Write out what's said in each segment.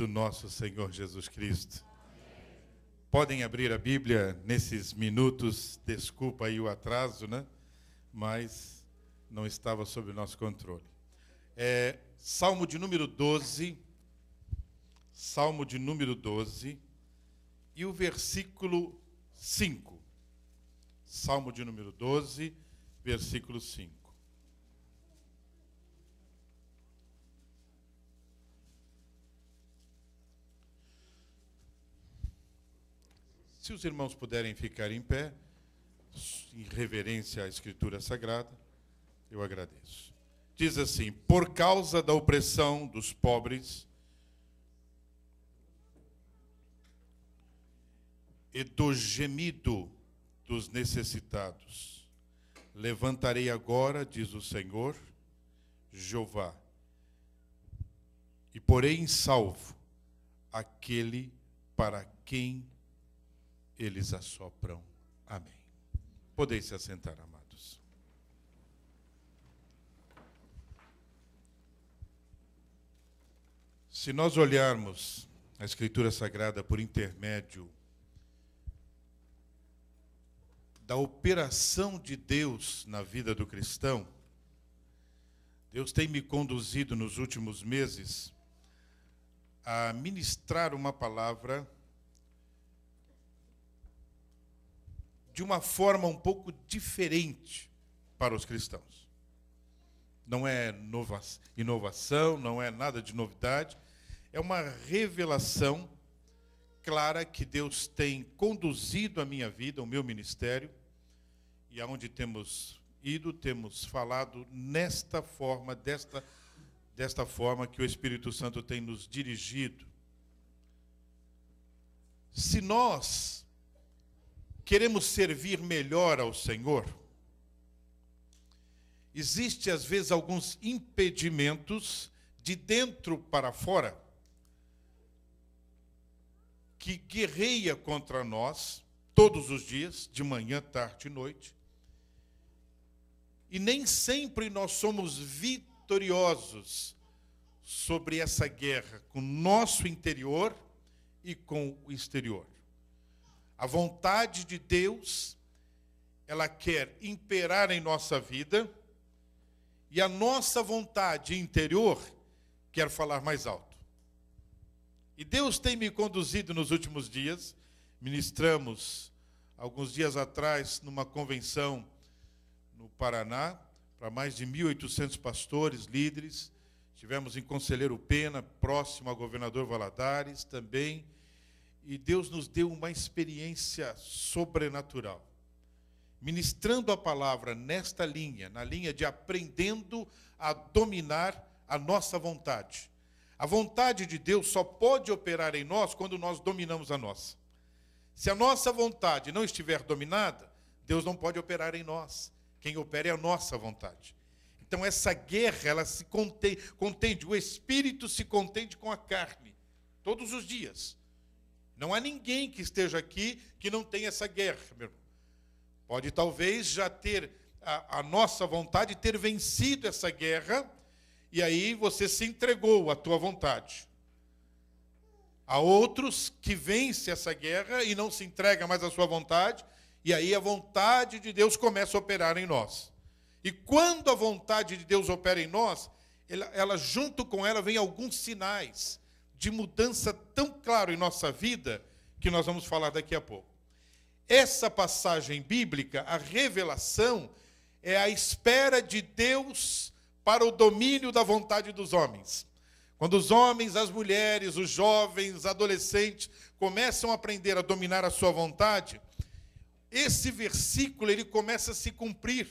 do nosso Senhor Jesus Cristo. Podem abrir a Bíblia nesses minutos, desculpa aí o atraso, né? Mas não estava sob o nosso controle. Salmo de número 12, e o versículo 5. Salmo de número 12, versículo 5. Se os irmãos puderem ficar em pé, em reverência à Escritura Sagrada, eu agradeço. Diz assim: por causa da opressão dos pobres e do gemido dos necessitados, levantarei agora, diz o Senhor, Jeová, e porei em salvo aquele para quem eles assopram. Amém. Podeis se assentar, amados. Se nós olharmos a Escritura Sagrada por intermédio da operação de Deus na vida do cristão, Deus tem me conduzido nos últimos meses a ministrar uma palavra de uma forma um pouco diferente para os cristãos. Não é inovação, não é nada de novidade, é uma revelação clara que Deus tem conduzido a minha vida, o meu ministério, e aonde temos ido, temos falado nesta forma, desta forma que o Espírito Santo tem nos dirigido. Se nós queremos servir melhor ao Senhor, existe às vezes alguns impedimentos de dentro para fora que guerreia contra nós todos os dias, de manhã, tarde e noite. E nem sempre nós somos vitoriosos sobre essa guerra com o nosso interior e com o exterior. A vontade de Deus, ela quer imperar em nossa vida, e a nossa vontade interior quer falar mais alto. E Deus tem me conduzido nos últimos dias. Ministramos alguns dias atrás numa convenção no Paraná, para mais de 1.800 pastores, líderes. Estivemos em Conselheiro Pena, próximo ao governador Valadares também. E Deus nos deu uma experiência sobrenatural, ministrando a palavra nesta linha, na linha de aprendendo a dominar a nossa vontade. A vontade de Deus só pode operar em nós quando nós dominamos a nossa. Se a nossa vontade não estiver dominada, Deus não pode operar em nós. Quem opera é a nossa vontade. Então essa guerra, ela se contende, o Espírito se contende com a carne, todos os dias. Não há ninguém que esteja aqui que não tenha essa guerra, meu irmão. Pode talvez já ter a nossa vontade, ter vencido essa guerra, e aí você se entregou à tua vontade. Há outros que vencem essa guerra e não se entregam mais à sua vontade, e aí a vontade de Deus começa a operar em nós. E quando a vontade de Deus opera em nós, ela junto com ela vem alguns sinais de mudança tão claro em nossa vida, que nós vamos falar daqui a pouco. Essa passagem bíblica, a revelação, é a espera de Deus para o domínio da vontade dos homens. Quando os homens, as mulheres, os jovens, os adolescentes começam a aprender a dominar a sua vontade, esse versículo ele começa a se cumprir.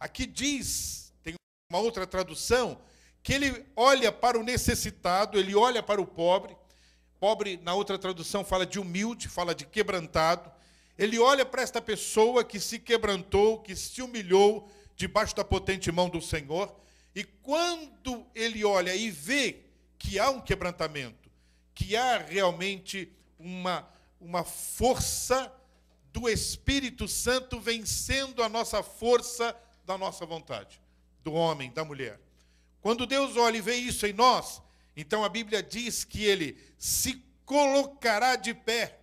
Aqui diz, tem uma outra tradução, que ele olha para o necessitado, ele olha para o pobre. Pobre, na outra tradução, fala de humilde, fala de quebrantado. Ele olha para esta pessoa que se quebrantou, que se humilhou debaixo da potente mão do Senhor. E quando ele olha e vê que há um quebrantamento, que há realmente uma força do Espírito Santo vencendo a nossa força da nossa vontade, do homem, da mulher. Quando Deus olha e vê isso em nós, Então a Bíblia diz que ele se colocará de pé.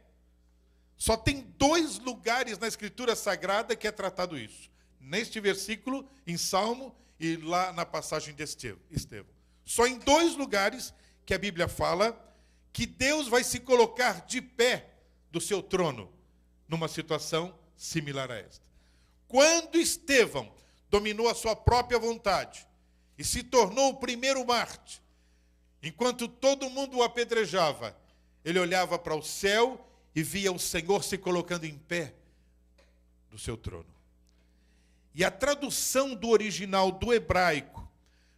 Só tem 2 lugares na Escritura Sagrada que é tratado isso. Neste versículo, em Salmo, e lá na passagem de Estevão. Só em 2 lugares que a Bíblia fala que Deus vai se colocar de pé do seu trono, numa situação similar a esta. Quando Estevão dominou a sua própria vontade e se tornou o primeiro mártir, enquanto todo mundo o apedrejava, ele olhava para o céu e via o Senhor se colocando em pé do seu trono. E a tradução do original do hebraico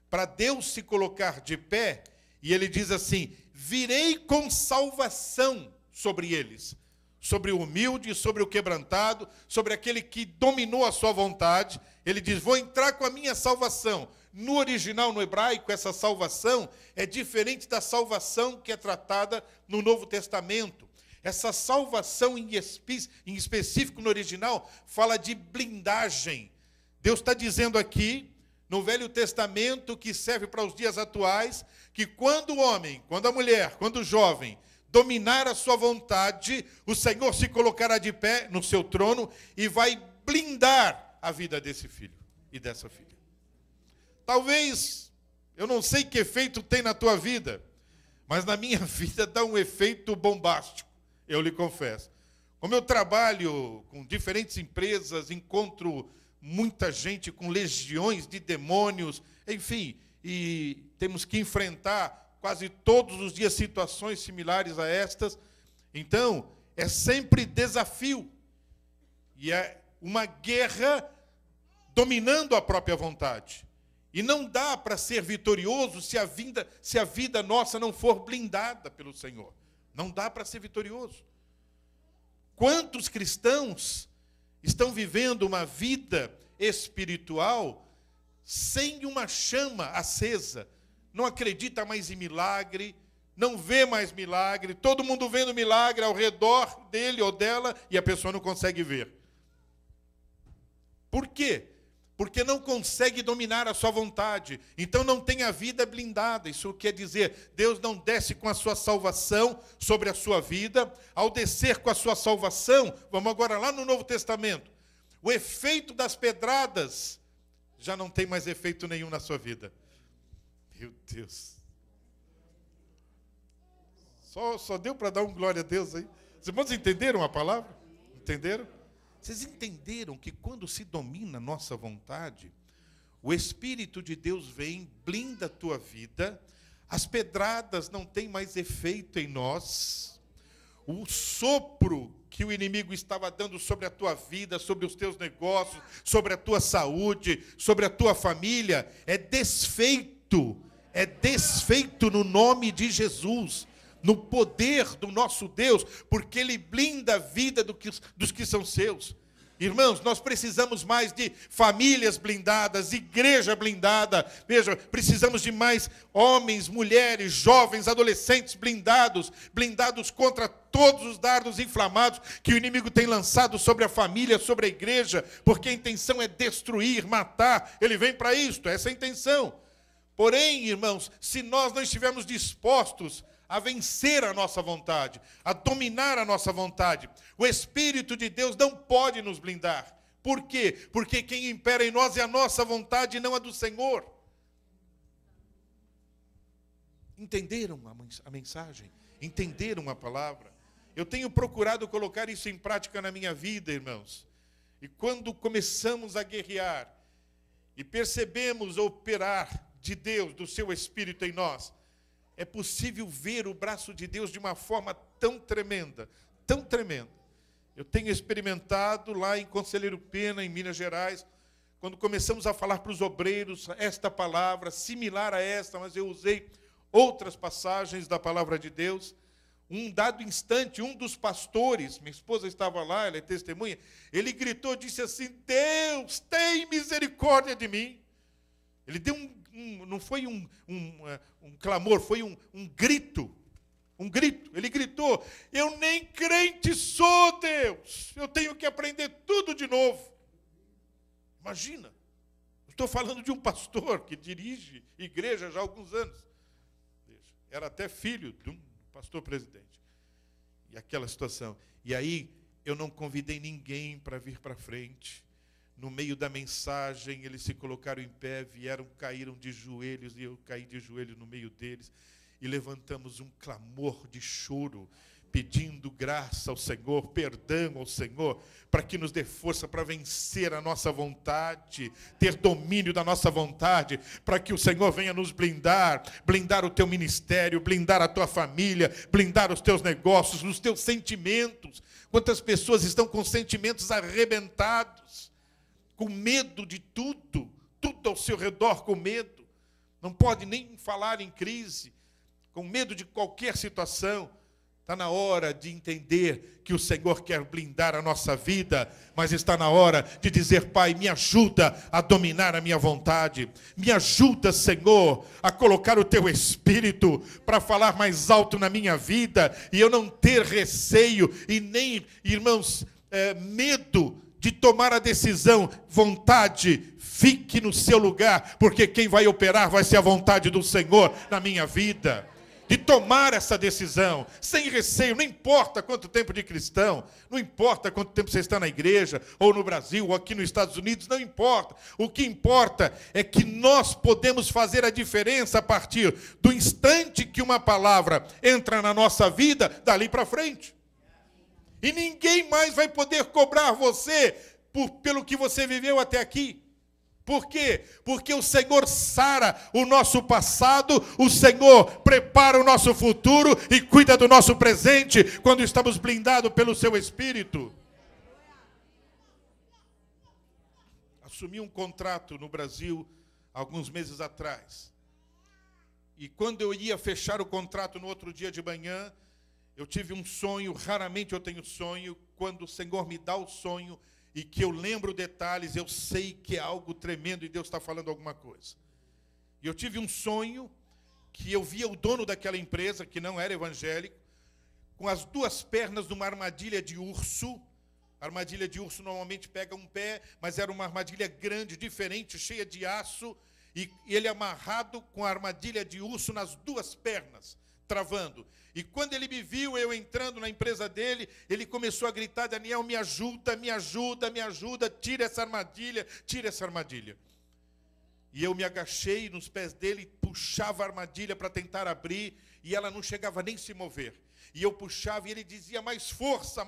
para Deus se colocar de pé, e ele diz assim: virei com salvação sobre eles, sobre o humilde, sobre o quebrantado, sobre aquele que dominou a sua vontade. Ele diz: vou entrar com a minha salvação. No original, no hebraico, essa salvação é diferente da salvação que é tratada no Novo Testamento. Essa salvação em específico no original fala de blindagem. Deus está dizendo aqui, no Velho Testamento, que serve para os dias atuais, que quando o homem, quando a mulher, quando o jovem dominar a sua vontade, o Senhor se colocará de pé no seu trono e vai blindar a vida desse filho e dessa filha. Talvez, eu não sei que efeito tem na tua vida, mas na minha vida dá um efeito bombástico, eu lhe confesso. Como eu trabalho com diferentes empresas, encontro muita gente com legiões de demônios, enfim, e temos que enfrentar quase todos os dias situações similares a estas. Então, é sempre desafio. E é uma guerra dominando a própria vontade. E não dá para ser vitorioso se a vida nossa não for blindada pelo Senhor. Não dá para ser vitorioso. Quantos cristãos estão vivendo uma vida espiritual sem uma chama acesa? Não acredita mais em milagre, não vê mais milagre, todo mundo vendo milagre ao redor dele ou dela e a pessoa não consegue ver. Por quê? Porque não consegue dominar a sua vontade. Então não tem a vida blindada. Isso quer dizer, Deus não desce com a sua salvação sobre a sua vida. Ao descer com a sua salvação, vamos agora lá no Novo Testamento, o efeito das pedradas já não tem mais efeito nenhum na sua vida. Meu Deus. Só deu para dar um glória a Deus aí. Os irmãos entenderam a palavra? Entenderam? Vocês entenderam que quando se domina a nossa vontade, o Espírito de Deus vem, blinda a tua vida, as pedradas não têm mais efeito em nós, o sopro que o inimigo estava dando sobre a tua vida, sobre os teus negócios, sobre a tua saúde, sobre a tua família, é desfeito no nome de Jesus, no poder do nosso Deus, porque Ele blinda a vida dos que são seus. Irmãos, nós precisamos mais de famílias blindadas, igreja blindada. Veja, precisamos de mais homens, mulheres, jovens, adolescentes blindados contra todos os dardos inflamados que o inimigo tem lançado sobre a família, sobre a igreja, porque a intenção é destruir, matar. Ele vem para isto, essa é a intenção. Porém, irmãos, se nós não estivermos dispostos a vencer a nossa vontade, a dominar a nossa vontade, o Espírito de Deus não pode nos blindar. Por quê? Porque quem impera em nós é a nossa vontade e não a do Senhor. Entenderam a mensagem? Entenderam a palavra? Eu tenho procurado colocar isso em prática na minha vida, irmãos. E quando começamos a guerrear e percebemos o operar de Deus, do seu Espírito em nós, é possível ver o braço de Deus de uma forma tão tremenda, tão tremenda. Eu tenho experimentado lá em Conselheiro Pena, em Minas Gerais, quando começamos a falar para os obreiros esta palavra, similar a esta, mas eu usei outras passagens da palavra de Deus. Um dado instante, um dos pastores, minha esposa estava lá, ela é testemunha, ele gritou, disse assim: Deus, tem misericórdia de mim. Ele deu não foi um clamor, foi um grito. Um grito. Ele gritou: eu nem crente sou, Deus. Eu tenho que aprender tudo de novo. Imagina. Estou falando de um pastor que dirige igreja já há alguns anos. era até filho do pastor presidente. E aquela situação. E aí eu não convidei ninguém para vir para frente. No meio da mensagem, eles se colocaram em pé, vieram, caíram de joelhos, e eu caí de joelhos no meio deles. E levantamos um clamor de choro, pedindo graça ao Senhor, perdão ao Senhor, para que nos dê força para vencer a nossa vontade, ter domínio da nossa vontade, para que o Senhor venha nos blindar, blindar o teu ministério, blindar a tua família, blindar os teus negócios, os teus sentimentos. Quantas pessoas estão com sentimentos arrebentados, com medo de tudo, tudo ao seu redor com medo, não pode nem falar em crise, com medo de qualquer situação. Está na hora de entender que o Senhor quer blindar a nossa vida, mas está na hora de dizer: Pai, me ajuda a dominar a minha vontade. Me ajuda, Senhor, a colocar o Teu Espírito para falar mais alto na minha vida e eu não ter receio e nem, irmãos, medo de tomar a decisão. Vontade, fique no seu lugar, porque quem vai operar vai ser a vontade do Senhor na minha vida. De tomar essa decisão, sem receio, não importa quanto tempo de cristão, não importa quanto tempo você está na igreja, ou no Brasil, ou aqui nos Estados Unidos, não importa. O que importa é que nós podemos fazer a diferença a partir do instante que uma palavra entra na nossa vida, dali para frente. E ninguém mais vai poder cobrar você pelo que você viveu até aqui. Por quê? Porque o Senhor sara o nosso passado, o Senhor prepara o nosso futuro e cuida do nosso presente quando estamos blindados pelo seu Espírito. Assumi um contrato no Brasil alguns meses atrás. E quando eu ia fechar o contrato no outro dia de manhã, eu tive um sonho. Raramente eu tenho sonho. Quando o Senhor me dá o sonho e que eu lembro detalhes, eu sei que é algo tremendo e Deus está falando alguma coisa. E eu tive um sonho que eu via o dono daquela empresa, que não era evangélico, com as duas pernas numa armadilha de urso. A armadilha de urso normalmente pega um pé, mas era uma armadilha grande, diferente, cheia de aço, e ele amarrado com a armadilha de urso nas duas pernas, travando. E quando ele me viu, eu entrando na empresa dele, ele começou a gritar: Daniel, me ajuda, me ajuda, me ajuda, tira essa armadilha, tira essa armadilha. E eu me agachei nos pés dele, puxava a armadilha para tentar abrir, e ela não chegava nem a se mover. E eu puxava, e ele dizia: mais força,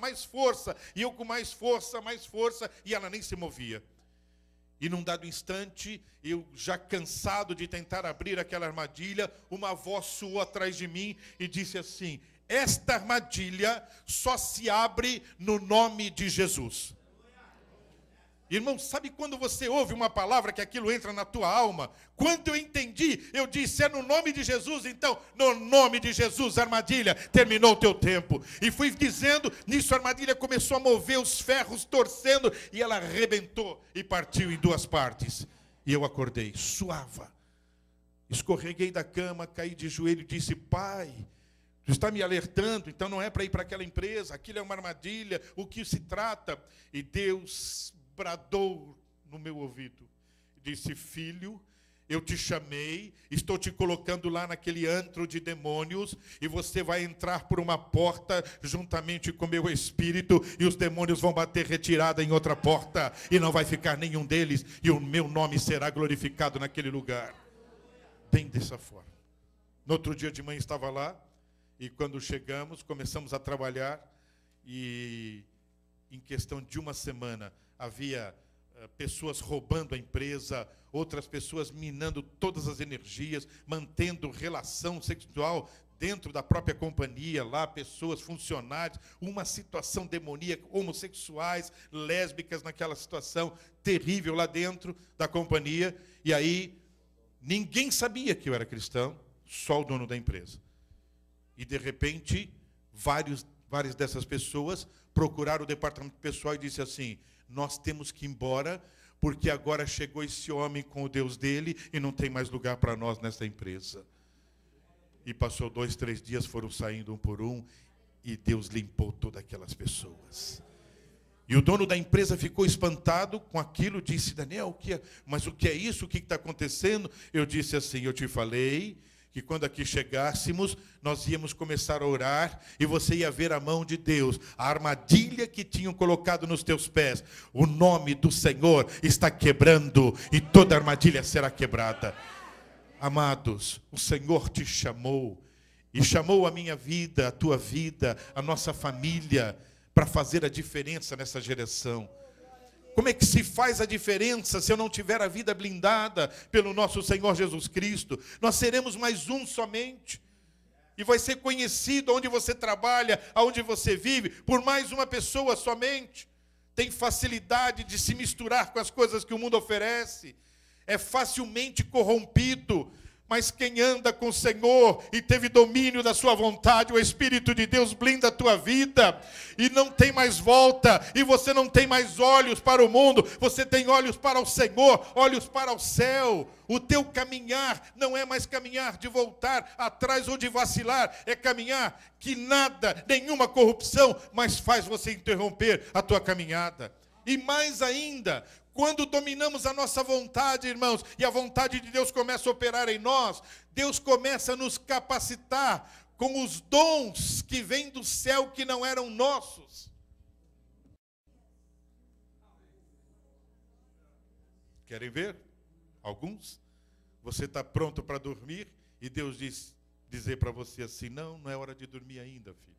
e eu com mais força, e ela nem se movia. E num dado instante, eu já cansado de tentar abrir aquela armadilha, uma voz soou atrás de mim e disse assim: esta armadilha só se abre no nome de Jesus. Irmão, sabe quando você ouve uma palavra que aquilo entra na tua alma? Quando eu entendi, eu disse: é no nome de Jesus. Então, no nome de Jesus, armadilha, terminou o teu tempo. E fui dizendo, nisso a armadilha começou a mover os ferros, torcendo, e ela arrebentou e partiu em duas partes. E eu acordei, suava. Escorreguei da cama, caí de joelho e disse: Pai, tu está me alertando, então não é para ir para aquela empresa, aquilo é uma armadilha, o que se trata? E Deus bradou no meu ouvido, disse: filho, eu te chamei, estou te colocando lá naquele antro de demônios, e você vai entrar por uma porta juntamente com meu espírito, e os demônios vão bater retirada em outra porta, e não vai ficar nenhum deles, e o meu nome será glorificado naquele lugar. Bem dessa forma. No outro dia de manhã estava lá, e quando chegamos, começamos a trabalhar, e em questão de uma semana, havia pessoas roubando a empresa, outras pessoas minando todas as energias, mantendo relação sexual dentro da própria companhia, lá pessoas, funcionários, uma situação demoníaca, homossexuais, lésbicas naquela situação terrível lá dentro da companhia. E aí, ninguém sabia que eu era cristão, só o dono da empresa. E de repente, várias dessas pessoas procuraram o departamento pessoal e disse assim: nós temos que ir embora, porque agora chegou esse homem com o Deus dele e não tem mais lugar para nós nessa empresa. E passou 2, 3 dias, foram saindo um por um, e Deus limpou todas aquelas pessoas. E o dono da empresa ficou espantado com aquilo, disse: Daniel, mas o que é isso? O que está acontecendo? Eu disse assim: eu te falei que quando aqui chegássemos, nós íamos começar a orar e você ia ver a mão de Deus, a armadilha que tinham colocado nos teus pés. O nome do Senhor está quebrando e toda armadilha será quebrada. Amados, o Senhor te chamou e chamou a minha vida, a tua vida, a nossa família para fazer a diferença nessa geração. Como é que se faz a diferença se eu não tiver a vida blindada pelo nosso Senhor Jesus Cristo? Nós seremos mais um somente. E vai ser conhecido onde você trabalha, aonde você vive, por mais uma pessoa somente. Tem facilidade de se misturar com as coisas que o mundo oferece. É facilmente corrompido. Mas quem anda com o Senhor e teve domínio da sua vontade, o Espírito de Deus blinda a tua vida. E não tem mais volta. E você não tem mais olhos para o mundo. Você tem olhos para o Senhor, olhos para o céu. O teu caminhar não é mais caminhar de voltar atrás ou de vacilar. É caminhar que nada, nenhuma corrupção, mas faz você interromper a tua caminhada. E mais ainda, quando dominamos a nossa vontade, irmãos, e a vontade de Deus começa a operar em nós, Deus começa a nos capacitar com os dons que vêm do céu que não eram nossos. Querem ver? Alguns? Você está pronto para dormir e Deus dizer para você assim, não é hora de dormir ainda, filho.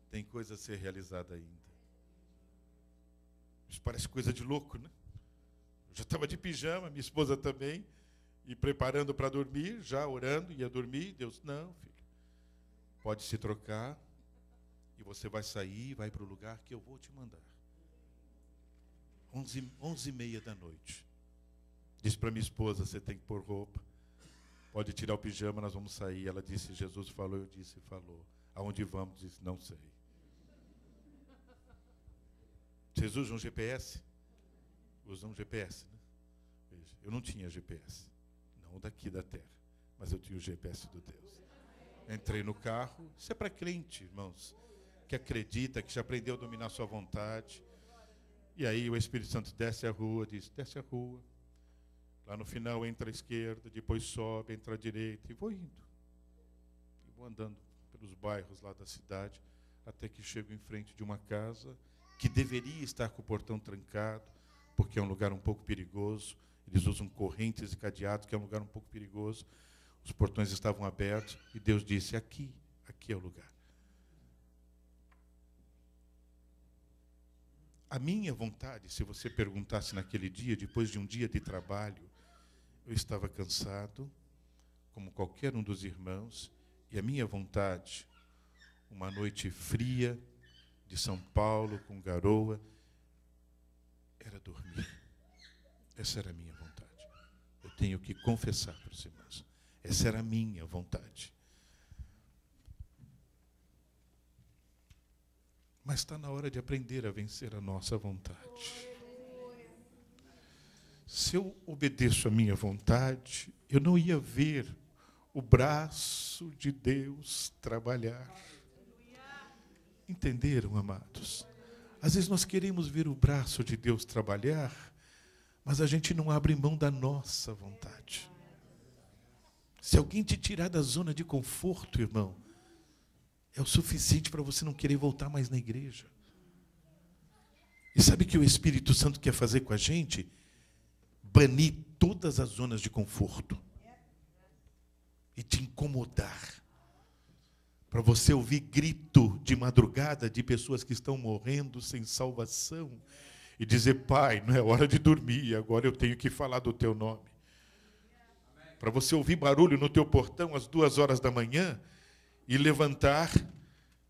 Tem coisa a ser realizada ainda. Isso parece coisa de louco, né? Eu já estava de pijama, minha esposa também, e preparando para dormir, já orando, ia dormir. Deus, não, filho, pode se trocar, e você vai sair, vai para o lugar que eu vou te mandar. 11h30 da noite. Disse para minha esposa, você tem que pôr roupa, pode tirar o pijama, nós vamos sair. Ela disse, Jesus falou, eu disse, falou. Aonde vamos? Disse, não sei. Vocês usam GPS? Usam GPS, né? Veja, eu não tinha GPS. Não daqui da terra. Mas eu tinha o GPS do Deus. Entrei no carro. Isso é para crente, irmãos. Que acredita, que já aprendeu a dominar a sua vontade. E aí o Espírito Santo desce a rua, diz, desce a rua. Lá no final entra à esquerda, depois sobe, entra à direita. E vou indo. E vou andando pelos bairros lá da cidade. Até que chego em frente de uma casa que deveria estar com o portão trancado, porque é um lugar um pouco perigoso. Eles usam correntes e cadeados, que é um lugar um pouco perigoso. Os portões estavam abertos, e Deus disse, aqui é o lugar. A minha vontade, se você perguntasse naquele dia, depois de um dia de trabalho, eu estava cansado, como qualquer um dos irmãos, e a minha vontade, uma noite fria, de São Paulo, com garoa, era dormir. Essa era a minha vontade. Eu tenho que confessar para os irmãos. Essa era a minha vontade. Mas está na hora de aprender a vencer a nossa vontade. Se eu obedeço a minha vontade, eu não ia ver o braço de Deus trabalhar. Entenderam, amados? Às vezes nós queremos ver o braço de Deus trabalhar, mas a gente não abre mão da nossa vontade. Se alguém te tirar da zona de conforto, irmão, é o suficiente para você não querer voltar mais na igreja. E sabe o que o Espírito Santo quer fazer com a gente? Banir todas as zonas de conforto e te incomodar. Para você ouvir grito de madrugada de pessoas que estão morrendo sem salvação e dizer, Pai, não é hora de dormir, agora eu tenho que falar do teu nome. Para você ouvir barulho no teu portão às 2h da manhã e levantar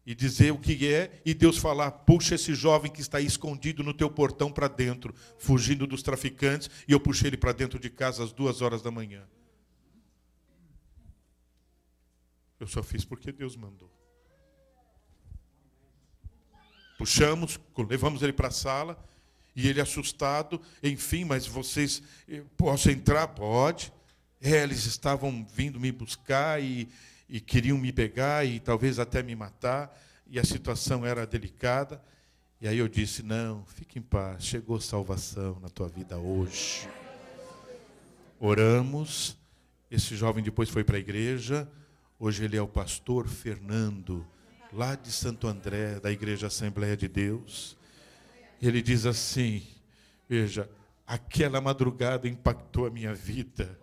e dizer o que é, e Deus falar, puxa esse jovem que está aí escondido no teu portão para dentro, fugindo dos traficantes, e eu puxei ele para dentro de casa às 2h da manhã. Eu só fiz porque Deus mandou. Puxamos, levamos ele para a sala, e ele assustado, enfim, mas vocês, posso entrar? Pode. Eles estavam vindo me buscar e queriam me pegar e talvez até me matar, e a situação era delicada. E aí eu disse, não, fique em paz, chegou salvação na tua vida hoje. Oramos. Esse jovem depois foi para a igreja. Hoje ele é o pastor Fernando, lá de Santo André, da Igreja Assembleia de Deus. E ele diz assim, veja, aquela madrugada impactou a minha vida.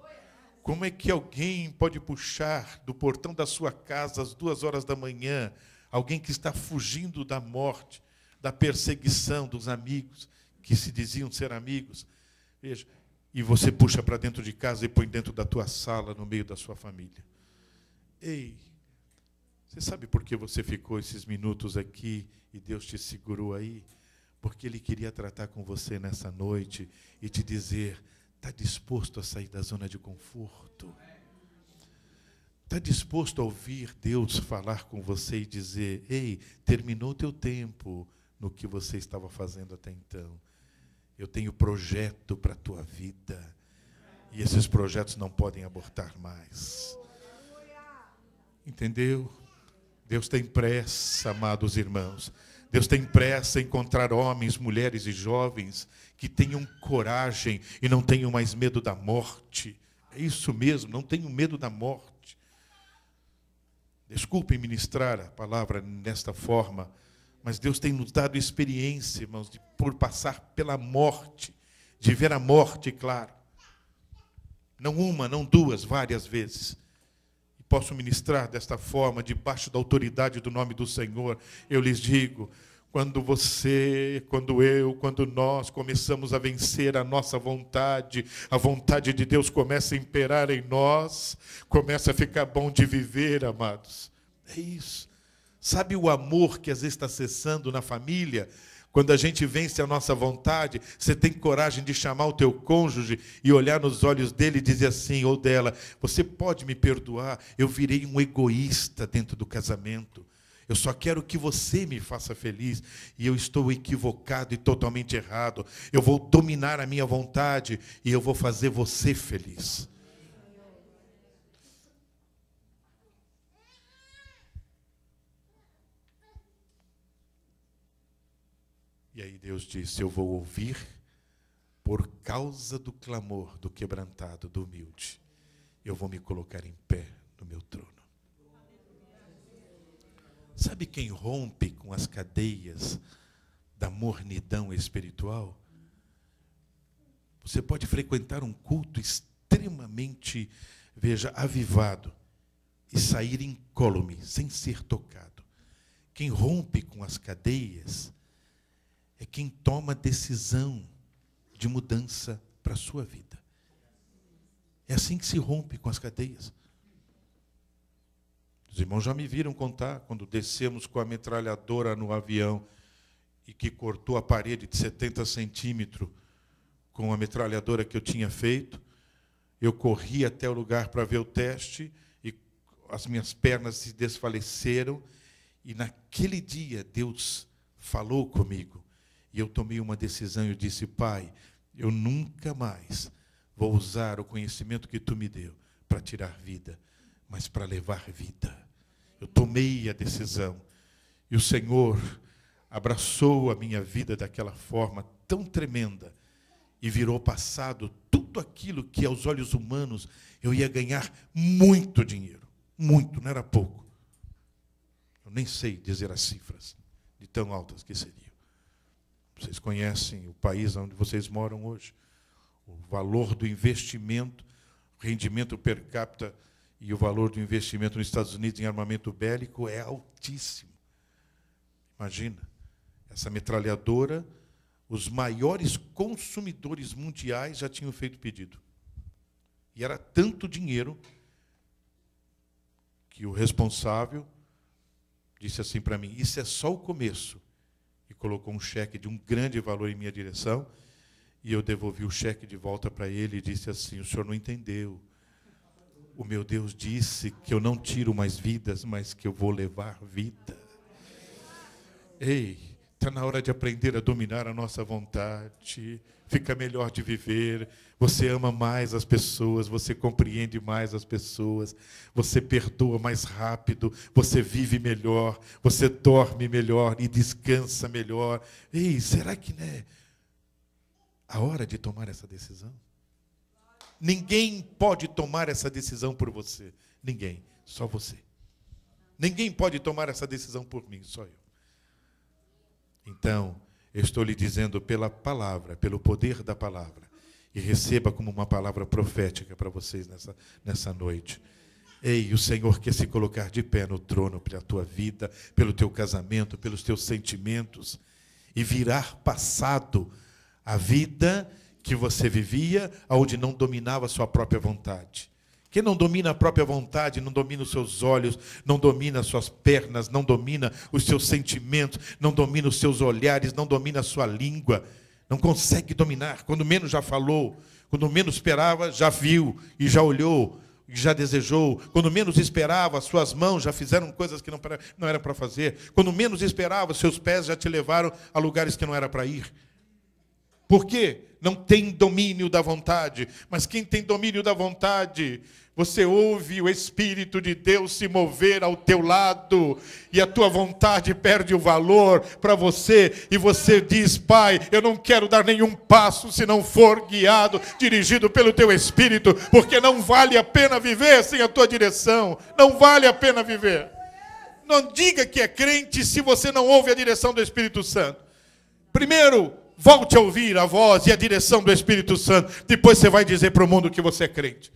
Como é que alguém pode puxar do portão da sua casa às 2h da manhã, alguém que está fugindo da morte, da perseguição dos amigos, que se diziam ser amigos, veja, e você puxa para dentro de casa e põe dentro da tua sala, no meio da sua família. Ei, você sabe por que você ficou esses minutos aqui e Deus te segurou aí? Porque Ele queria tratar com você nessa noite e te dizer, está disposto a sair da zona de conforto? Está disposto a ouvir Deus falar com você e dizer, ei, terminou o teu tempo no que você estava fazendo até então. Eu tenho projeto para a tua vida. E esses projetos não podem abortar mais. Entendeu? Deus tem pressa, amados irmãos. Deus tem pressa em encontrar homens, mulheres e jovens que tenham coragem e não tenham mais medo da morte. É isso mesmo, não tenham medo da morte. Desculpem ministrar a palavra nesta forma, mas Deus tem nos dado experiência, irmãos, por passar pela morte, de ver a morte, claro. Não uma, não duas, várias vezes. E posso ministrar desta forma, debaixo da autoridade do nome do Senhor. Eu lhes digo, quando você, quando eu, quando nós começamos a vencer a nossa vontade, a vontade de Deus começa a imperar em nós, começa a ficar bom de viver, amados. É isso. Sabe o amor que às vezes está cessando na família? Quando a gente vence a nossa vontade, você tem coragem de chamar o teu cônjuge e olhar nos olhos dele e dizer assim, ou dela, você pode me perdoar, eu virei um egoísta dentro do casamento. Eu só quero que você me faça feliz e eu estou equivocado e totalmente errado. Eu vou dominar a minha vontade e eu vou fazer você feliz. E aí Deus disse, eu vou ouvir por causa do clamor, do quebrantado, do humilde. Eu vou me colocar em pé no meu trono. Sabe quem rompe com as cadeias da mornidão espiritual? Você pode frequentar um culto extremamente, veja, avivado e sair incólume, sem ser tocado. Quem rompe com as cadeias é quem toma decisão de mudança para a sua vida. É assim que se rompe com as cadeias. Os irmãos já me viram contar, quando descemos com a metralhadora no avião e que cortou a parede de 70 centímetros com a metralhadora que eu tinha feito, eu corri até o lugar para ver o teste e as minhas pernas se desfaleceram e naquele dia Deus falou comigo. E eu tomei uma decisão e eu disse, Pai, eu nunca mais vou usar o conhecimento que Tu me deu para tirar vida, mas para levar vida. Eu tomei a decisão. E o Senhor abraçou a minha vida daquela forma tão tremenda e virou passado tudo aquilo que aos olhos humanos eu ia ganhar muito dinheiro. Muito, não era pouco. Eu nem sei dizer as cifras de tão altas que seriam. Vocês conhecem o país onde vocês moram hoje. O valor do investimento, o rendimento per capita e o valor do investimento nos Estados Unidos em armamento bélico é altíssimo. Imagina, essa metralhadora, os maiores consumidores mundiais já tinham feito pedido. E era tanto dinheiro que o responsável disse assim para mim, isso é só o começo. E colocou um cheque de um grande valor em minha direção, e eu devolvi o cheque de volta para ele e disse assim, o senhor não entendeu. O meu Deus disse que eu não tiro mais vidas, mas que eu vou levar vida. Ei, está na hora de aprender a dominar a nossa vontade, fica melhor de viver, você ama mais as pessoas, você compreende mais as pessoas, você perdoa mais rápido, você vive melhor, você dorme melhor e descansa melhor. Ei, será que não é a hora de tomar essa decisão? Ninguém pode tomar essa decisão por você. Ninguém, só você. Ninguém pode tomar essa decisão por mim, só eu. Então, eu estou lhe dizendo pela palavra, pelo poder da palavra, e receba como uma palavra profética para vocês nessa noite. Ei, o Senhor quer se colocar de pé no trono pela tua vida, pelo teu casamento, pelos teus sentimentos, e virar passado a vida que você vivia, onde não dominava a sua própria vontade. Quem não domina a própria vontade, não domina os seus olhos, não domina as suas pernas, não domina os seus sentimentos, não domina os seus olhares, não domina a sua língua, não consegue dominar. Quando menos já falou, quando menos esperava, já viu e já olhou, e já desejou. Quando menos esperava, as suas mãos já fizeram coisas que não era para fazer. Quando menos esperava, seus pés já te levaram a lugares que não era para ir. Por quê? Não tem domínio da vontade. Mas quem tem domínio da vontade, você ouve o Espírito de Deus se mover ao teu lado, e a tua vontade perde o valor para você, e você diz: Pai, eu não quero dar nenhum passo se não for guiado, dirigido pelo teu Espírito, porque não vale a pena viver sem a tua direção. Não vale a pena viver. Não diga que é crente se você não ouve a direção do Espírito Santo. Primeiro, volte a ouvir a voz e a direção do Espírito Santo. Depois você vai dizer para o mundo que você é crente.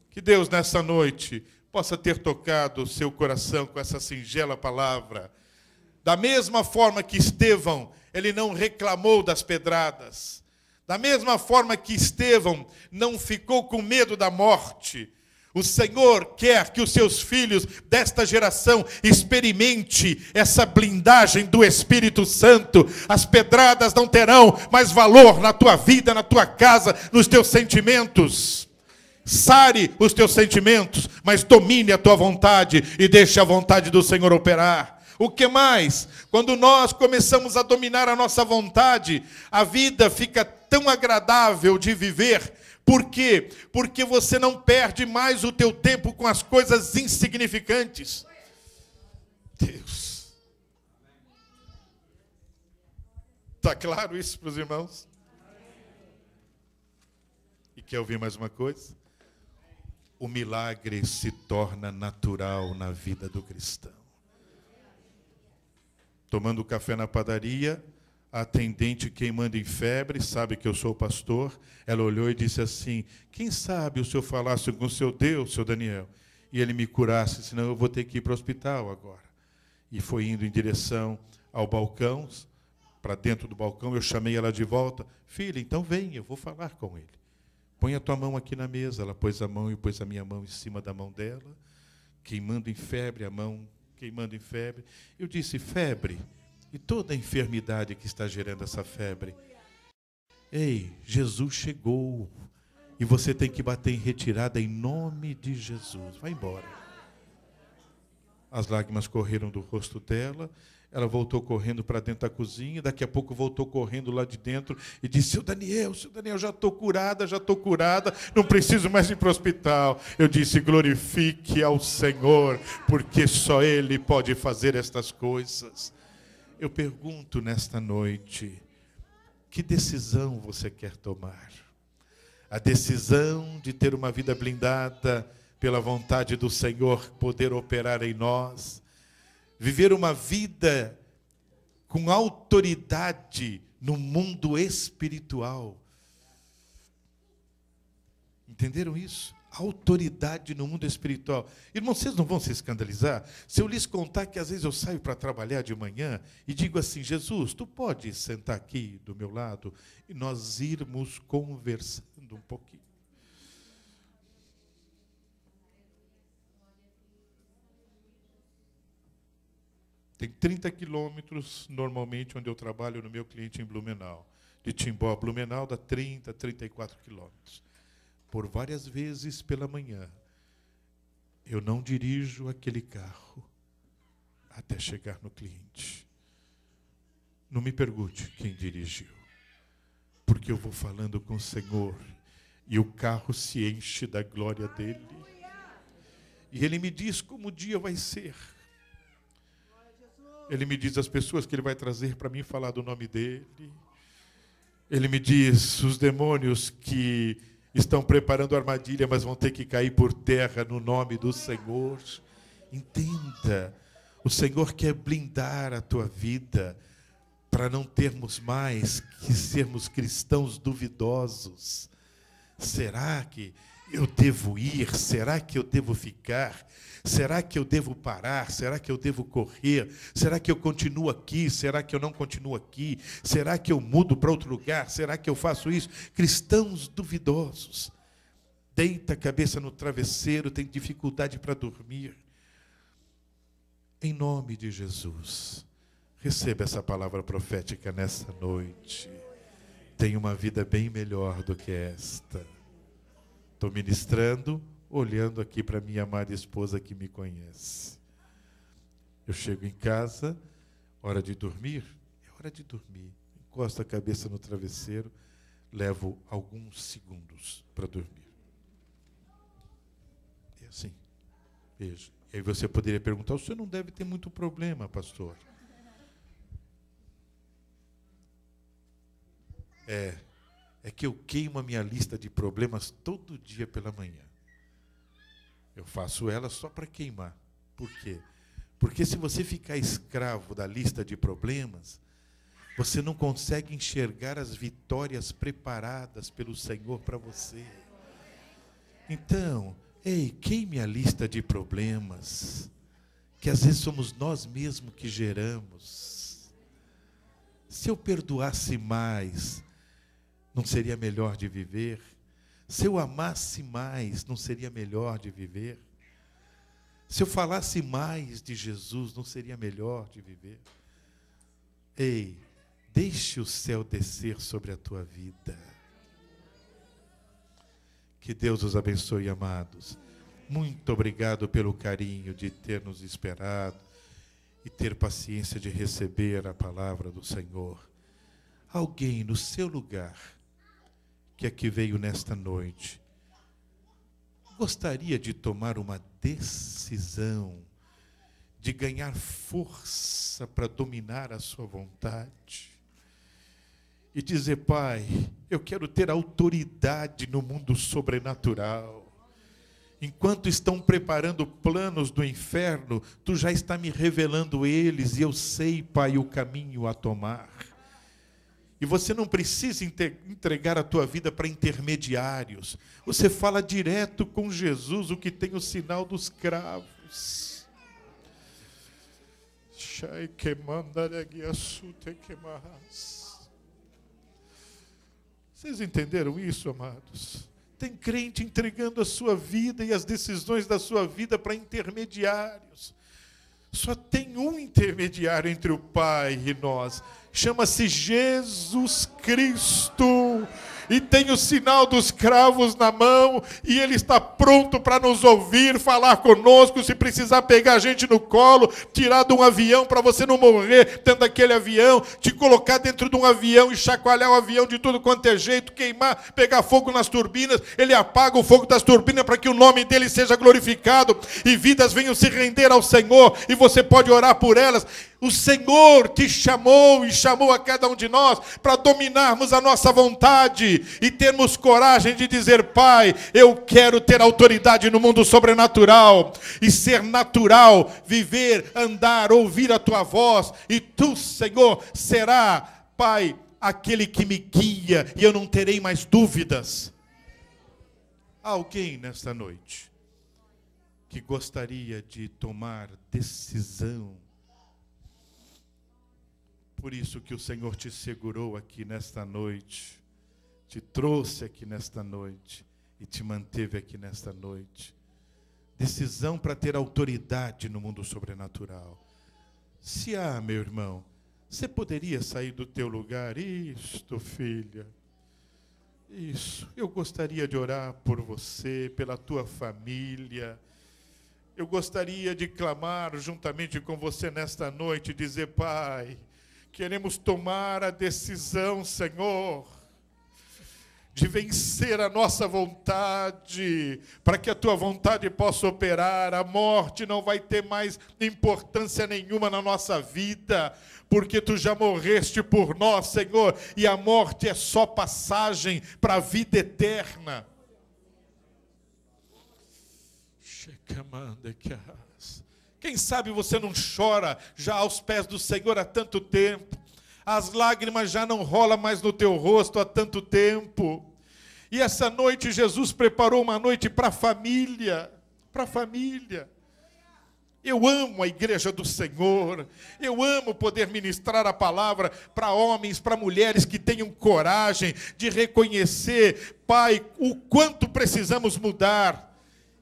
Que Deus, nessa noite, possa ter tocado o seu coração com essa singela palavra. Da mesma forma que Estevão, ele não reclamou das pedradas. Da mesma forma que Estevão não ficou com medo da morte. O Senhor quer que os seus filhos desta geração experimente essa blindagem do Espírito Santo. As pedradas não terão mais valor na tua vida, na tua casa, nos teus sentimentos. Sare os teus sentimentos, mas domine a tua vontade e deixe a vontade do Senhor operar. O que mais? Quando nós começamos a dominar a nossa vontade, a vida fica tão agradável de viver. Por quê? Porque você não perde mais o teu tempo com as coisas insignificantes. Deus. Está claro isso para os irmãos? E quer ouvir mais uma coisa? O milagre se torna natural na vida do cristão. Tomando café na padaria, a atendente queimando em febre, sabe que eu sou pastor, ela olhou e disse assim: quem sabe o senhor falasse com o seu Deus, seu Daniel, e ele me curasse, senão eu vou ter que ir para o hospital agora. E foi indo em direção ao balcão, para dentro do balcão, eu chamei ela de volta: filha, então vem, eu vou falar com ele. Põe a tua mão aqui na mesa. Ela pôs a mão e pôs a minha mão em cima da mão dela, queimando em febre, a mão queimando em febre. Eu disse: febre, e toda a enfermidade que está gerando essa febre. Ei, Jesus chegou, e você tem que bater em retirada em nome de Jesus. Vai embora. As lágrimas correram do rosto dela. Ela voltou correndo para dentro da cozinha, daqui a pouco voltou correndo lá de dentro e disse: seu Daniel, já estou curada, não preciso mais ir para o hospital. Eu disse: glorifique ao Senhor, porque só Ele pode fazer estas coisas. Eu pergunto nesta noite, que decisão você quer tomar? A decisão de ter uma vida blindada pela vontade do Senhor, poder operar em nós, viver uma vida com autoridade no mundo espiritual. Entenderam isso? Autoridade no mundo espiritual. Irmãos, vocês não vão se escandalizar se eu lhes contar que às vezes eu saio para trabalhar de manhã e digo assim: Jesus, tu pode sentar aqui do meu lado e nós irmos conversando um pouquinho. Tem 30 quilômetros, normalmente, onde eu trabalho no meu cliente em Blumenau. De Timbó a Blumenau dá 30, 34 quilômetros. Por várias vezes pela manhã, eu não dirijo aquele carro até chegar no cliente. Não me pergunte quem dirigiu, porque eu vou falando com o Senhor e o carro se enche da glória dele. E ele me diz como o dia vai ser. Ele me diz as pessoas que ele vai trazer para mim falar do nome dele. Ele me diz os demônios que Estão preparando armadilha, mas vão ter que cair por terra no nome do Senhor. Entenda, o Senhor quer blindar a tua vida para não termos mais que sermos cristãos duvidosos. Será que eu devo ir? Será que eu devo ficar? Será que eu devo parar? Será que eu devo correr? Será que eu continuo aqui? Será que eu não continuo aqui? Será que eu mudo para outro lugar? Será que eu faço isso? Cristãos duvidosos. Deita a cabeça no travesseiro, tem dificuldade para dormir. Em nome de Jesus, receba essa palavra profética nessa noite. Tenha uma vida bem melhor do que esta. Estou ministrando, olhando aqui para minha amada esposa que me conhece. Eu chego em casa, hora de dormir, é hora de dormir. Encosto a cabeça no travesseiro, levo alguns segundos para dormir. É assim, veja. E aí você poderia perguntar, o senhor não deve ter muito problema, pastor. É que eu queimo a minha lista de problemas todo dia pela manhã. Eu faço ela só para queimar. Por quê? Porque se você ficar escravo da lista de problemas, você não consegue enxergar as vitórias preparadas pelo Senhor para você. Então, queime a lista de problemas, que às vezes somos nós mesmos que geramos. Se eu perdoasse mais, não seria melhor de viver? Se eu amasse mais, não seria melhor de viver? Se eu falasse mais de Jesus, não seria melhor de viver? Deixe o céu descer sobre a tua vida. Que Deus os abençoe, amados. Muito obrigado pelo carinho de ter nos esperado e ter paciência de receber a palavra do Senhor. Alguém no seu lugar que aqui veio nesta noite, gostaria de tomar uma decisão, de ganhar força para dominar a sua vontade, e dizer, Pai, eu quero ter autoridade no mundo sobrenatural. Enquanto estão preparando planos do inferno, Tu já está me revelando eles, e eu sei, Pai, o caminho a tomar. E você não precisa entregar a tua vida para intermediários. Você fala direto com Jesus, o que tem o sinal dos cravos. Vocês entenderam isso, amados? Tem crente entregando a sua vida e as decisões da sua vida para intermediários. Só tem um intermediário entre o Pai e nós. Chama-se Jesus Cristo. E tem o sinal dos cravos na mão. E Ele está pronto para nos ouvir, falar conosco. Se precisar pegar a gente no colo, tirar de um avião para você não morrer dentro daquele avião. Te colocar dentro de um avião e chacoalhar o avião de tudo quanto é jeito. Queimar, pegar fogo nas turbinas. Ele apaga o fogo das turbinas para que o nome dEle seja glorificado. E vidas venham se render ao Senhor. E você pode orar por elas. O Senhor te chamou e chamou a cada um de nós para dominarmos a nossa vontade e termos coragem de dizer, Pai, eu quero ter autoridade no mundo sobrenatural e ser natural, viver, andar, ouvir a Tua voz, e Tu, Senhor, será, Pai, aquele que me guia e eu não terei mais dúvidas. Há alguém nesta noite que gostaria de tomar decisão? Por isso que o Senhor te segurou aqui nesta noite, te trouxe aqui nesta noite e te manteve aqui nesta noite. Decisão para ter autoridade no mundo sobrenatural. Se há, meu irmão, você poderia sair do teu lugar? Isto, filha, isso. Eu gostaria de orar por você, pela tua família. Eu gostaria de clamar juntamente com você nesta noite e dizer, Pai, queremos tomar a decisão, Senhor, de vencer a nossa vontade, para que a Tua vontade possa operar. A morte não vai ter mais importância nenhuma na nossa vida, porque Tu já morreste por nós, Senhor, e a morte é só passagem para a vida eterna. Quem sabe você não chora já aos pés do Senhor há tanto tempo. As lágrimas já não rolam mais no teu rosto há tanto tempo. E essa noite Jesus preparou uma noite para a família. Para a família. Eu amo a igreja do Senhor. Eu amo poder ministrar a palavra para homens, para mulheres que tenham coragem de reconhecer, Pai, o quanto precisamos mudar.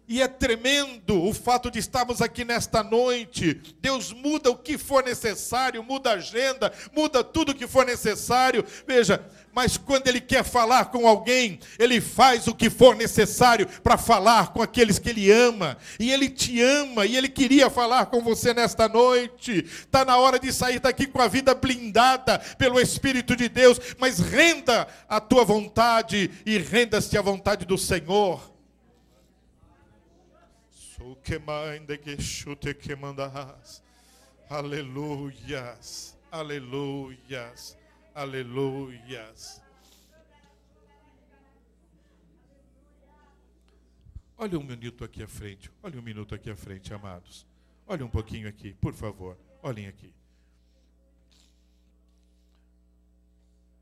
E é tremendo o fato de estarmos aqui nesta noite. Deus muda o que for necessário, muda a agenda, muda tudo o que for necessário. Veja, mas quando Ele quer falar com alguém, Ele faz o que for necessário para falar com aqueles que Ele ama. E Ele te ama, e Ele queria falar com você nesta noite. Está na hora de sair daqui com a vida blindada pelo Espírito de Deus, mas renda a tua vontade e renda-se à vontade do Senhor. Aleluias, aleluias, aleluias. Olha um minuto aqui à frente, olha um minuto aqui à frente, amados. Olha um pouquinho aqui, por favor, olhem aqui.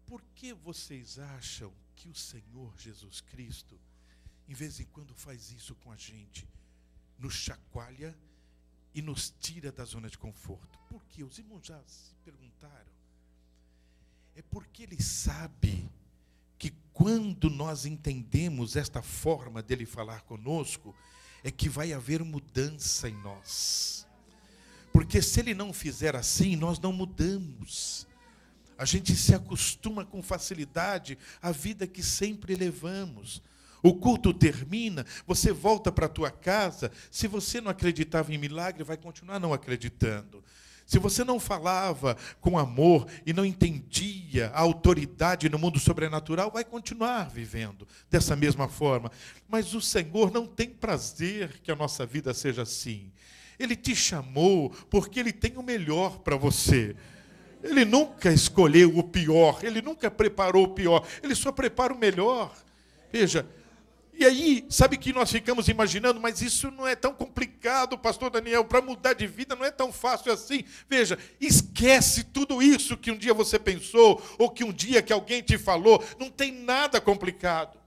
Por que vocês acham que o Senhor Jesus Cristo, em vez em quando faz isso com a gente, nos chacoalha e nos tira da zona de conforto? Por quê? Os irmãos já se perguntaram. É porque Ele sabe que quando nós entendemos esta forma dEle falar conosco, é que vai haver mudança em nós. Porque se Ele não fizer assim, nós não mudamos. A gente se acostuma com facilidade à vida que sempre levamos. O culto termina, você volta para a tua casa. Se você não acreditava em milagre, vai continuar não acreditando. Se você não falava com amor e não entendia a autoridade no mundo sobrenatural, vai continuar vivendo dessa mesma forma. Mas o Senhor não tem prazer que a nossa vida seja assim. Ele te chamou porque Ele tem o melhor para você. Ele nunca escolheu o pior, Ele nunca preparou o pior, Ele só prepara o melhor. Veja, e aí, sabe que nós ficamos imaginando, mas isso não é tão complicado, pastor Daniel, para mudar de vida não é tão fácil assim. Veja, esquece tudo isso que um dia você pensou, ou que um dia que alguém te falou, não tem nada complicado.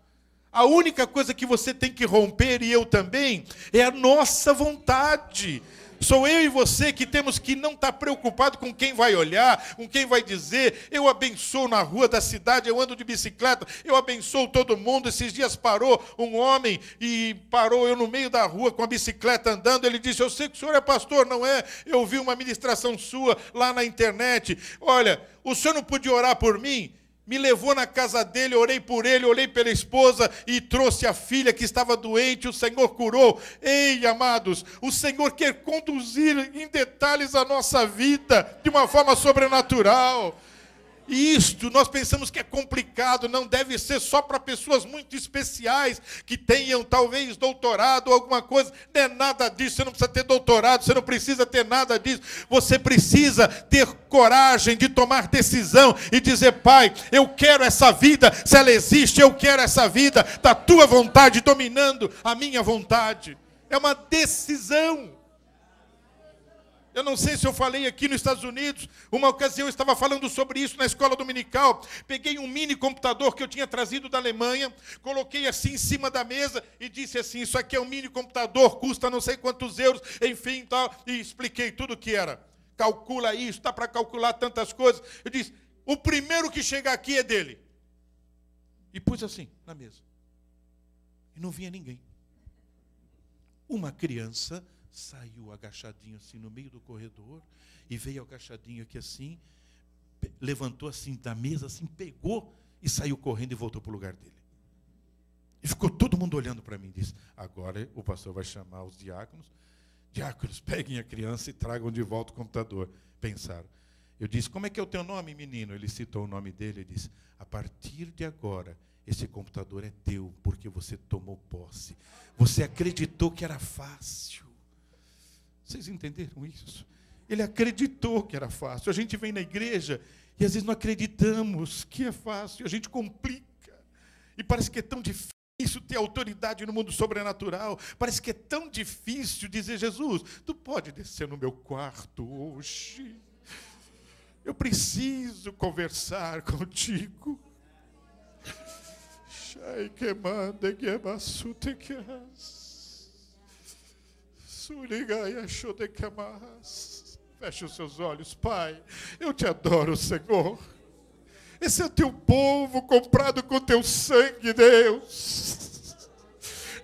A única coisa que você tem que romper, e eu também, é a nossa vontade. Sou eu e você que temos que não estar preocupado com quem vai olhar, com quem vai dizer. Eu abençoo na rua da cidade, eu ando de bicicleta, eu abençoo todo mundo. Esses dias parou um homem e parou eu no meio da rua com a bicicleta andando. Ele disse: eu sei que o senhor é pastor, não é? Eu vi uma ministração sua lá na internet. Olha, o senhor não podia orar por mim? Me levou na casa dele, orei por ele, orei pela esposa e trouxe a filha que estava doente, o Senhor curou. Ei, amados, o Senhor quer conduzir em detalhes a nossa vida de uma forma sobrenatural. E isto nós pensamos que é complicado, não deve ser só para pessoas muito especiais, que tenham talvez doutorado ou alguma coisa. Não é nada disso, você não precisa ter doutorado, você não precisa ter nada disso. Você precisa ter coragem de tomar decisão e dizer: Pai, eu quero essa vida, se ela existe, eu quero essa vida, da tua vontade dominando a minha vontade. É uma decisão. Eu não sei se eu falei aqui nos Estados Unidos, uma ocasião eu estava falando sobre isso na escola dominical. Peguei um mini computador que eu tinha trazido da Alemanha, coloquei assim em cima da mesa e disse assim: isso aqui é um mini computador, custa não sei quantos euros, enfim, tal, e expliquei tudo o que era. Calcula isso, dá para calcular tantas coisas. Eu disse: o primeiro que chegar aqui é dele. E pus assim, na mesa. E não vinha ninguém. Uma criança saiu agachadinho assim no meio do corredor e veio agachadinho aqui assim, levantou assim da mesa, assim, pegou e saiu correndo e voltou para o lugar dele. E ficou todo mundo olhando para mim e disse: agora o pastor vai chamar os diáconos. Diáconos, peguem a criança e tragam de volta o computador. Pensaram. Eu disse: como é que é o teu nome, menino? Ele citou o nome dele e disse: a partir de agora, esse computador é teu, porque você tomou posse. Você acreditou que era fácil. Vocês entenderam isso? Ele acreditou que era fácil. A gente vem na igreja e às vezes não acreditamos que é fácil. A gente complica. E parece que é tão difícil. Isso tem autoridade no mundo sobrenatural. Parece que é tão difícil dizer: Jesus, tu pode descer no meu quarto hoje. Eu preciso conversar contigo. Feche os seus olhos, Pai. Eu te adoro, Senhor. Esse é o teu povo comprado com teu sangue, Deus.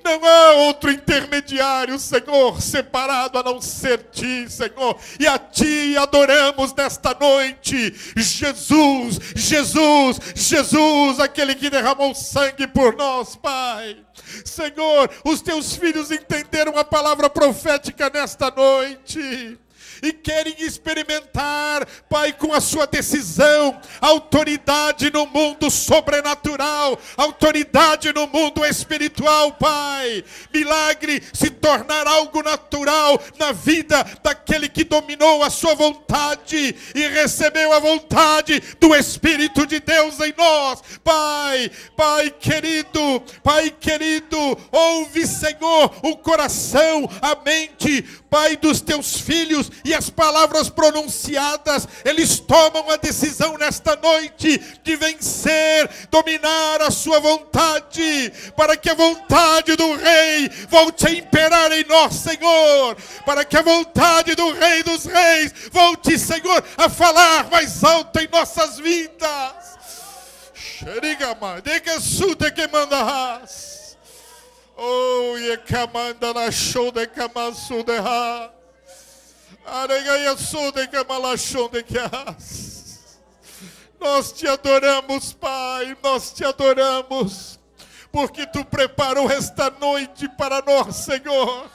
Não há outro intermediário, Senhor, separado a não ser Ti, Senhor. E a Ti adoramos nesta noite. Jesus, Jesus, Jesus, aquele que derramou sangue por nós, Pai. Senhor, os Teus filhos entenderam a palavra profética nesta noite. E querem experimentar, Pai, com a sua decisão, autoridade no mundo sobrenatural, autoridade no mundo espiritual, Pai. Milagre se tornar algo natural na vida daquele que dominou a sua vontade e recebeu a vontade do Espírito de Deus em nós. Pai, Pai querido, ouve, Senhor, o coração, a mente, Pai, dos Teus filhos, e as palavras pronunciadas, eles tomam a decisão nesta noite de vencer, dominar a sua vontade, para que a vontade do Rei volte a imperar em nós, Senhor, para que a vontade do Rei dos Reis volte, Senhor, a falar mais alto em nossas vidas. Oh, ye kamanda na show de kamasu de ha. Nós te adoramos, Pai, nós te adoramos, porque Tu preparou esta noite para nós, Senhor.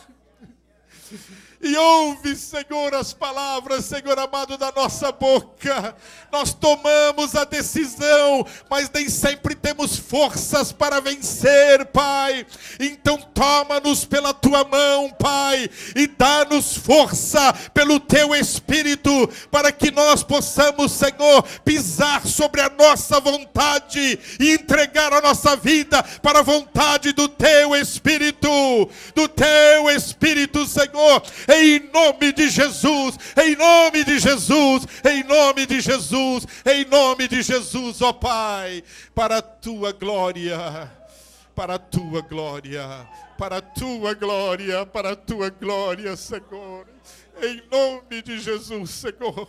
E ouve, Senhor, as palavras, Senhor amado, da nossa boca. Nós tomamos a decisão, mas nem sempre temos forças para vencer, Pai. Então toma-nos pela Tua mão, Pai, e dá-nos força pelo Teu Espírito, para que nós possamos, Senhor, pisar sobre a nossa vontade e entregar a nossa vida para a vontade do Teu Espírito, Senhor. Em nome de Jesus, em nome de Jesus, em nome de Jesus, em nome de Jesus, ó Pai, para a Tua glória, para a Tua glória, para a Tua glória, para a Tua glória, Senhor, em nome de Jesus, Senhor.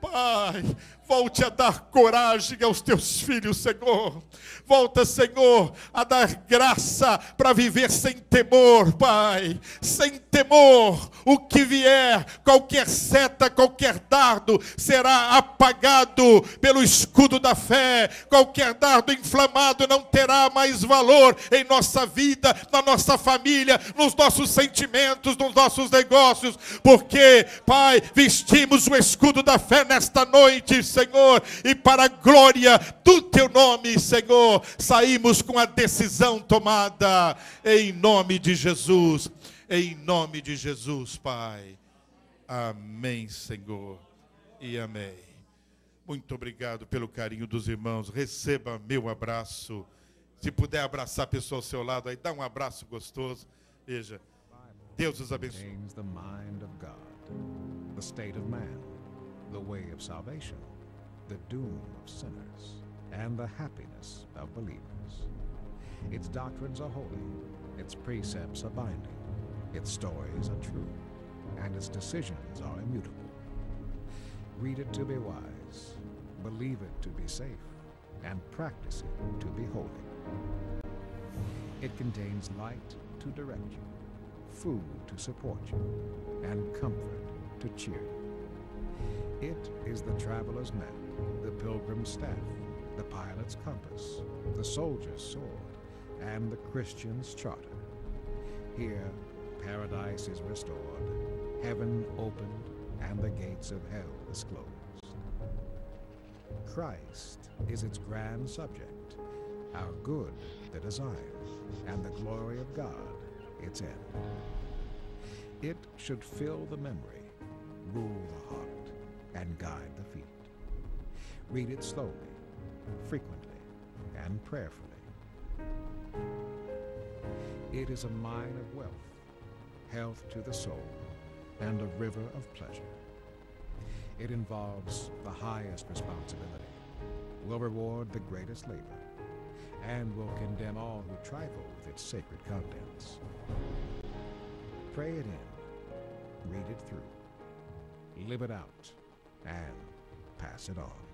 Pai, volte a dar coragem aos Teus filhos, Senhor. Volta, Senhor, a dar graça para viver sem temor, Pai. Sem temor, o que vier, qualquer seta, qualquer dardo, será apagado pelo escudo da fé. Qualquer dardo inflamado não terá mais valor em nossa vida, na nossa família, nos nossos sentimentos, nos nossos negócios. Porque, Pai, vestimos o escudo da fé nesta noite, Senhor, e para a glória do Teu nome, Senhor, saímos com a decisão tomada, em nome de Jesus, Pai. Amém, Senhor, e amém. Muito obrigado pelo carinho dos irmãos. Receba meu abraço. Se puder abraçar a pessoa ao seu lado, aí dá um abraço gostoso. Veja, Deus os abençoe. The mind of God, the state of man, the way of salvation, the doom of sinners, and the happiness of believers. Its doctrines are holy, its precepts are binding, its stories are true, and its decisions are immutable. Read it to be wise, believe it to be safe, and practice it to be holy. It contains light to direct you, food to support you, and comfort to cheer you. It is the traveler's map, the pilgrim's staff, the pilot's compass, the soldier's sword, and the Christian's charter. Here, paradise is restored, heaven opened, and the gates of hell disclosed. Christ is its grand subject, our good the design, and the glory of God its end. It should fill the memory, rule the heart, and guide the feet. Read it slowly, frequently, and prayerfully. It is a mine of wealth, health to the soul, and a river of pleasure. It involves the highest responsibility, will reward the greatest labor, and will condemn all who trifle with its sacred contents. Pray it in, read it through, live it out, and pass it on.